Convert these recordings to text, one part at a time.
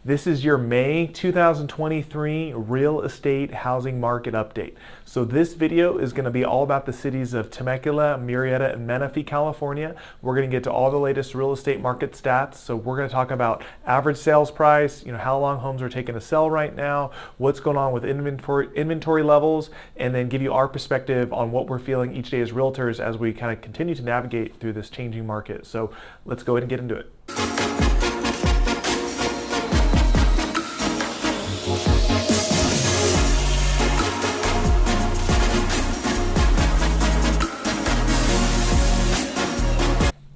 This is your May 2023 real estate housing market update. So this video is going to be all about the cities of Temecula, Murrieta, and Menifee, California. We're going to get to all the latest real estate market stats. So we're going to talk about average sales price, how long homes are taking to sell right now, what's going on with inventory levels, and then give you our perspective on what we're feeling each day as realtors as we kind of continue to navigate through this changing market. So let's go ahead and get into it.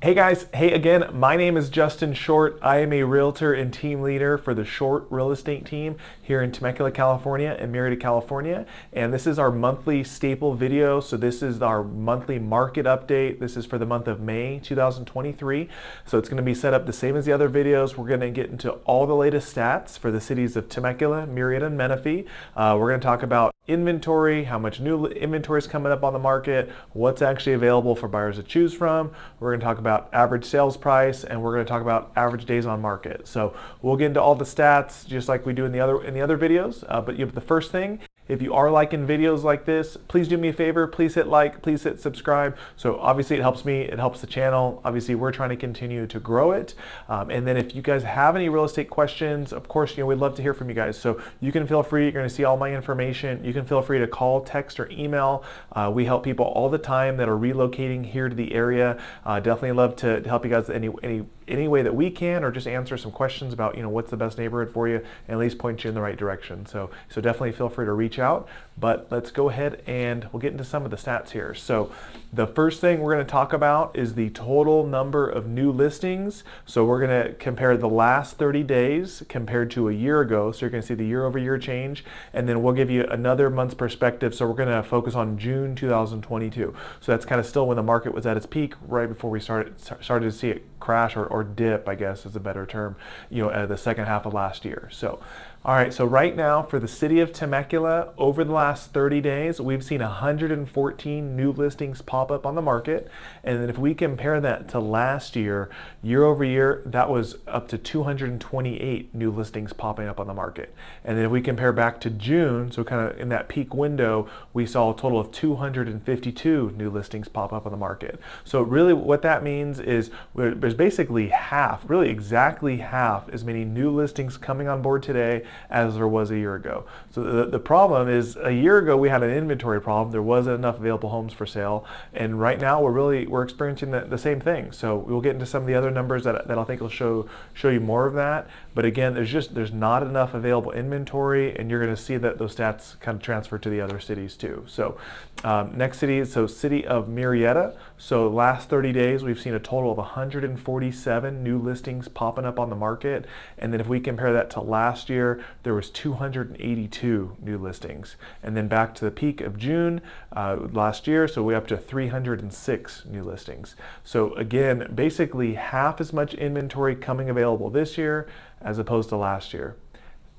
Hey guys, hey again, my name is Justin Short. I am a realtor and team leader for the Short Real Estate team here in Temecula, California and Murrieta, California. And this is our monthly staple video. So this is our monthly market update. This is for the month of May 2023. So it's gonna be set up the same as the other videos. We're gonna get into all the latest stats for the cities of Temecula, Murrieta, and Menifee. We're gonna talk about inventory, how much new inventory is coming up on the market, what's actually available for buyers to choose from. We're going to talk about average sales price, and we're going to talk about average days on market. So we'll get into all the stats just like we do in the other videos. But the first thing, if you are liking videos like this, please do me a favor. Please hit like, please hit subscribe. So obviously it helps me, it helps the channel. Obviously we're trying to continue to grow it. And then if you guys have any real estate questions, of course, we'd love to hear from you guys. So you can feel free, you're gonna see all my information. You can feel free to call, text, or email. We help people all the time that are relocating here to the area. Definitely love to help you guys any way that we can, or just answer some questions about what's the best neighborhood for you, and at least point you in the right direction. So definitely feel free to reach out. But let's go ahead and we'll get into some of the stats here. So the first thing we're going to talk about is the total number of new listings. So we're going to compare the last 30 days compared to a year ago. So you're going to see the year over year change, and then we'll give you another month's perspective. So we're going to focus on June 2022. So that's kind of still when the market was at its peak, right before we started to see it crash or dip, I guess is a better term, at the second half of last year. So all right, so right now for the city of Temecula, over the last 30 days, we've seen 114 new listings pop up on the market. And then if we compare that to last year, year over year, that was up to 228 new listings popping up on the market. And then if we compare back to June, so kind of in that peak window, we saw a total of 252 new listings pop up on the market. So really what that means is there's basically half, really exactly half as many new listings coming on board today as there was a year ago. So the problem is, a year ago we had an inventory problem. There wasn't enough available homes for sale, and right now we're experiencing the same thing. So we'll get into some of the other numbers that I think will show you more of that. But again, there's not enough available inventory, and you're going to see that those stats kind of transfer to the other cities too. So next city, so city of Murrieta. So last 30 days we've seen a total of 147 new listings popping up on the market, and then if we compare that to last year, there was 282 new listings. And then back to the peak of June last year, so we're up to 306 new listings. So again, basically half as much inventory coming available this year as opposed to last year.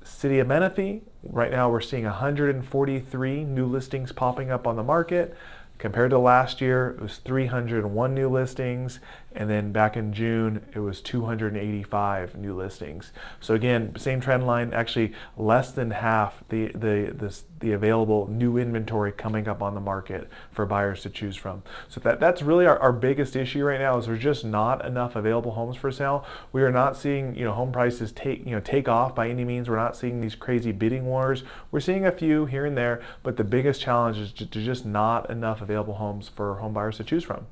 City of Menifee, right now we're seeing 143 new listings popping up on the market. Compared to last year, it was 301 new listings, and then back in June, it was 285 new listings. So again, same trend line, actually less than half the available new inventory coming up on the market for buyers to choose from. So that's really our biggest issue right now, is there's just not enough available homes for sale. We are not seeing home prices take off by any means. We're not seeing these crazy bidding wars. We're seeing a few here and there, but the biggest challenge is just not enough available homes for home buyers to choose from.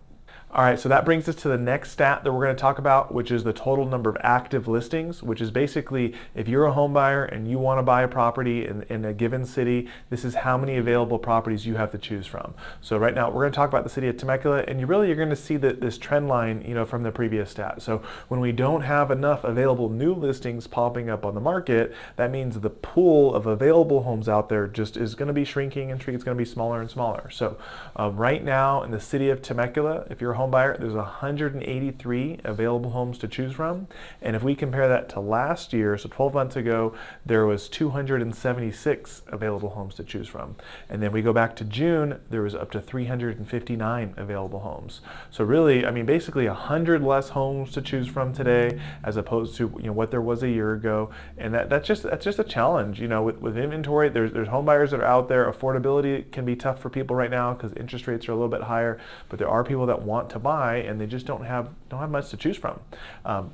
All right, so that brings us to the next stat that we're going to talk about, which is the total number of active listings, which is basically if you're a home buyer and you want to buy a property in a given city, this is how many available properties you have to choose from. So right now we're going to talk about the city of Temecula, and you're going to see this trend line, from the previous stat. So when we don't have enough available new listings popping up on the market, that means the pool of available homes out there just is going to be shrinking, and it's going to be smaller and smaller. So right now in the city of Temecula, if you're a home buyer, there's 183 available homes to choose from. And if we compare that to last year, so 12 months ago, there was 276 available homes to choose from. And then we go back to June, there was up to 359 available homes. So really, I mean, basically 100 less homes to choose from today as opposed to what there was a year ago. And that's just a challenge. With inventory, there's home buyers that are out there. Affordability can be tough for people right now because interest rates are a little bit higher, but there are people that want to buy and they just don't have much to choose from.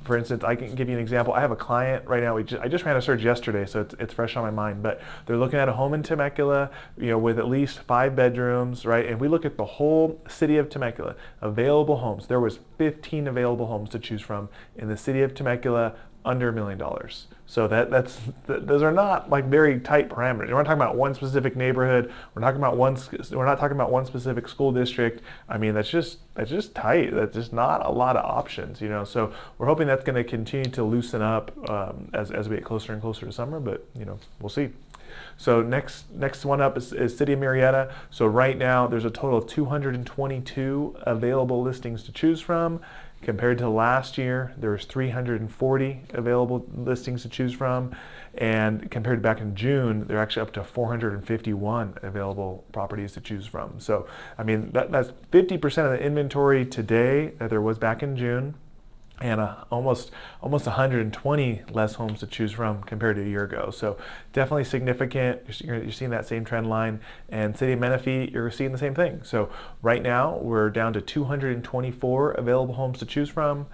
For instance, I can give you an example. I have a client right now. I just ran a search yesterday, so it's fresh on my mind. But they're looking at a home in Temecula, with at least 5 bedrooms, right? And we look at the whole city of Temecula, available homes. There was 15 available homes to choose from in the city of Temecula under $1 million. So those are not like very tight parameters. We're not talking about one specific neighborhood. We're not talking about one specific school district. I mean, that's just tight. That's just not a lot of options, So we're hoping that's going to continue to loosen up as we get closer and closer to summer. But we'll see. So next one up is City of Murrieta. So right now there's a total of 222 available listings to choose from. Compared to last year, there was 340 available listings to choose from. And compared to back in June, they're actually up to 451 available properties to choose from. So, I mean, that's 50% of the inventory today that there was back in June, and almost 120 less homes to choose from compared to a year ago. So definitely significant. You're seeing that same trend line. And City of Menifee, you're seeing the same thing. So right now we're down to 224 available homes to choose from.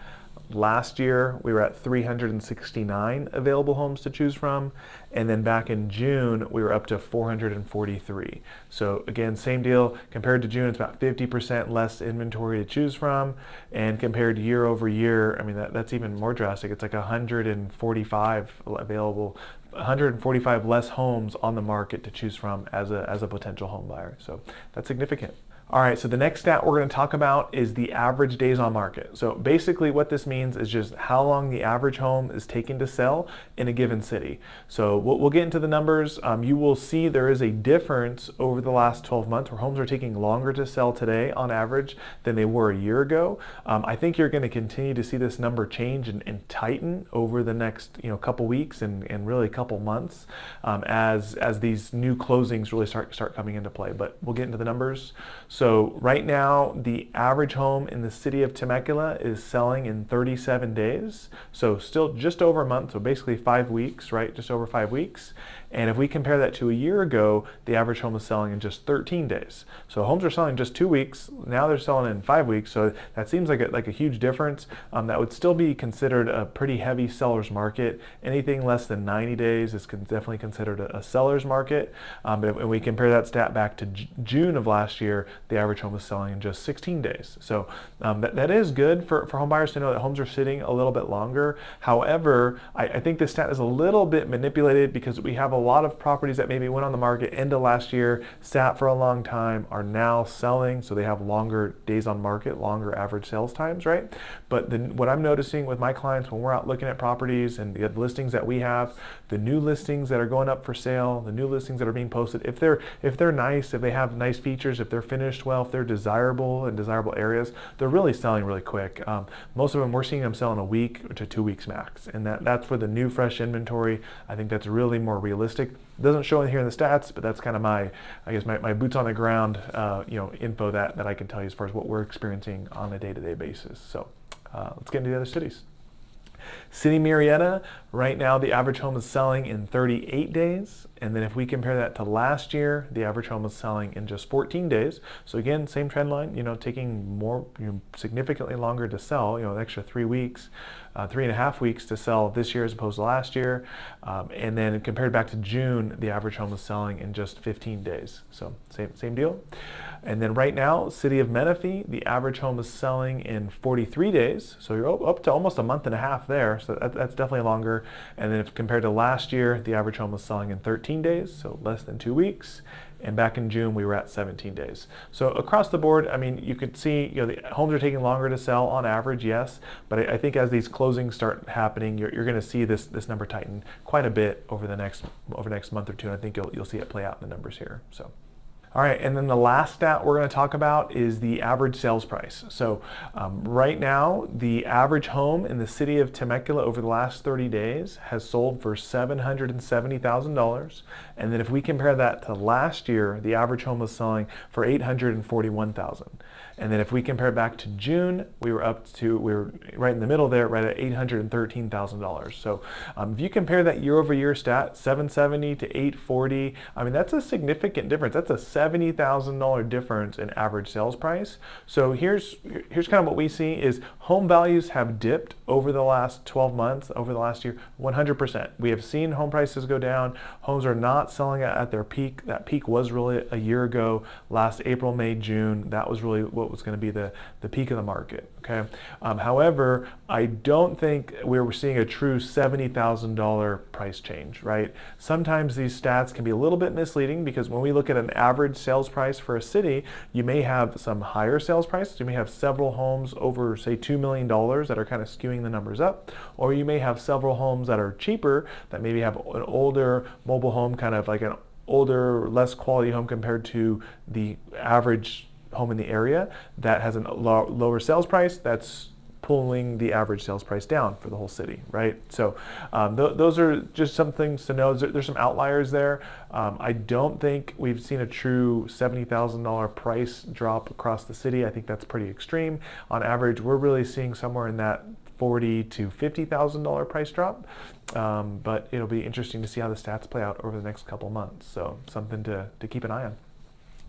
Last year, we were at 369 available homes to choose from. And then back in June, we were up to 443. So again, same deal. Compared to June, it's about 50% less inventory to choose from. And compared year over year, I mean, that's even more drastic. It's like 145 available, 145 less homes on the market to choose from as a potential home buyer. So that's significant. All right, so the next stat we're going to talk about is the average days on market. So basically what this means is just how long the average home is taking to sell in a given city. So we'll get into the numbers. You will see there is a difference over the last 12 months where homes are taking longer to sell today on average than they were a year ago. I think you're going to continue to see this number change and tighten over the next couple weeks and really a couple months as these new closings really start coming into play. But we'll get into the numbers. So right now, the average home in the city of Temecula is selling in 37 days. So still just over a month, so basically 5 weeks, right? Just over 5 weeks. And if we compare that to a year ago, the average home is selling in just 13 days. So homes are selling just 2 weeks. Now they're selling in 5 weeks. So that seems like a huge difference. That would still be considered a pretty heavy seller's market. Anything less than 90 days is definitely considered a seller's market. But when we compare that stat back to June of last year, the average home is selling in just 16 days. So that is good for home buyers to know that homes are sitting a little bit longer. However, I think this stat is a little bit manipulated because we have a lot of properties that maybe went on the market end of last year, sat for a long time, are now selling, so they have longer days on market, longer average sales times, right? But what I'm noticing with my clients when we're out looking at properties and the listings that we have, the new listings that are going up for sale, the new listings that are being posted, if they're nice, if they have nice features, if they're finished well, if they're desirable in desirable areas, they're really selling really quick. Most of them, we're seeing them sell in a week to 2 weeks max, and that's for the new fresh inventory. I think that's really more realistic. It doesn't show in here in the stats, but that's kind of my boots on the ground info that I can tell you as far as what we're experiencing on a day-to-day basis. So let's get into the other cities. City Murrieta, right now the average home is selling in 38 days. And then if we compare that to last year, the average home is selling in just 14 days. So again, same trend line, taking more, significantly longer to sell, an extra 3 weeks, 3.5 weeks to sell this year as opposed to last year. And then compared back to June, the average home is selling in just 15 days. So same deal. And then right now, City of Menifee, the average home is selling in 43 days. So you're up to almost a month and a half there. So that's definitely longer. And then if compared to last year, the average home was selling in 13 days, so less than 2 weeks. And back in June, we were at 17 days. So across the board, I mean, you could see, the homes are taking longer to sell on average, yes. But I think as these closings start happening, you're going to see this number tighten quite a bit over the next month or two. And I think you'll see it play out in the numbers here. So. All right, and then the last stat we're going to talk about is the average sales price. So right now, the average home in the city of Temecula over the last 30 days has sold for $770,000. And then if we compare that to last year, the average home was selling for $841,000. And then if we compare back to June, we were right in the middle there, right at $813,000. So if you compare that year over year stat, 770 to 840, I mean, that's a significant difference. That's a $70,000 difference in average sales price. So here's kind of what we see is home values have dipped over the last 12 months, over the last year, 100%. We have seen home prices go down. Homes are not selling at their peak. That peak was really a year ago, last April, May, June. That was really what was going to be the peak of the market. Okay. However, I don't think we're seeing a true $70,000 price change, right? Sometimes these stats can be a little bit misleading because when we look at an average sales price for a city, you may have some higher sales prices. You may have several homes over, say, $2 million that are kind of skewing the numbers up, or you may have several homes that are cheaper that maybe have an older mobile home, kind of like an older, less quality home compared to the average home in the area that has a lower sales price that's pulling the average sales price down for the whole city, right? So those are just some things to know. There's some outliers there. I don't think we've seen a true $70,000 price drop across the city. I think that's pretty extreme. On average, we're really seeing somewhere in that $40,000 to $50,000 price drop. But it'll be interesting to see how the stats play out over the next couple months. So something to keep an eye on.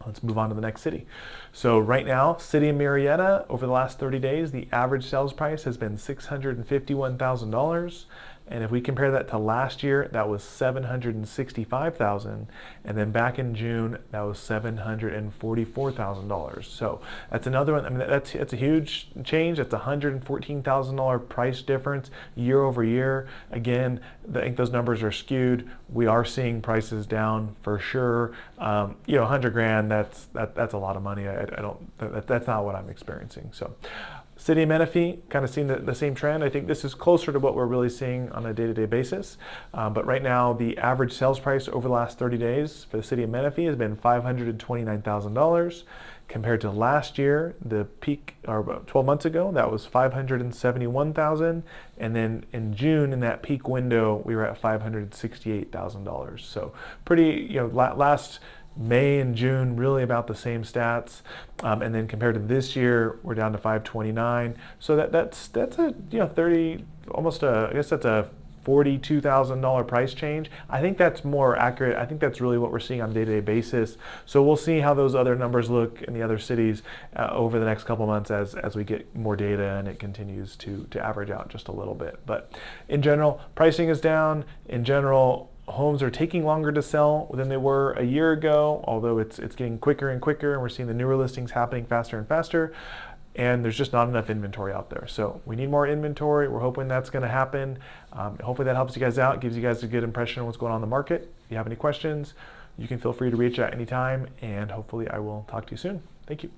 Let's move on to the next city. So right now, city of Murrieta, over the last 30 days, the average sales price has been $651,000. And if we compare that to last year, that was $765,000, and then back in June, that was $744,000. So that's another one. I mean, that's a huge change. That's a $114,000 price difference year over year. Again, I think those numbers are skewed. We are seeing prices down for sure. 100 grand. That's a lot of money. That's not what I'm experiencing. So. City of Menifee, kind of seeing the same trend. I think this is closer to what we're really seeing on a day-to-day basis. But right now, the average sales price over the last 30 days for the city of Menifee has been $529,000. Compared to last year, the peak, or about 12 months ago, that was $571,000. And then in June, in that peak window, we were at $568,000. So pretty, last May and June, really about the same stats, and then compared to this year, we're down to 529. So that's a 30, almost I guess that's a $42,000 price change. I think that's more accurate. I think that's really what we're seeing on a day-to-day basis. So we'll see how those other numbers look in the other cities over the next couple months as we get more data and it continues to average out just a little bit. But in general, pricing is down. In general, homes are taking longer to sell than they were a year ago, although it's getting quicker and quicker, and we're seeing the newer listings happening faster and faster, and there's just not enough inventory out there. So we need more inventory. We're hoping that's going to happen. Hopefully that helps you guys out, gives you guys a good impression of what's going on in the market. If you have any questions, you can feel free to reach out anytime, and hopefully I will talk to you soon. Thank you.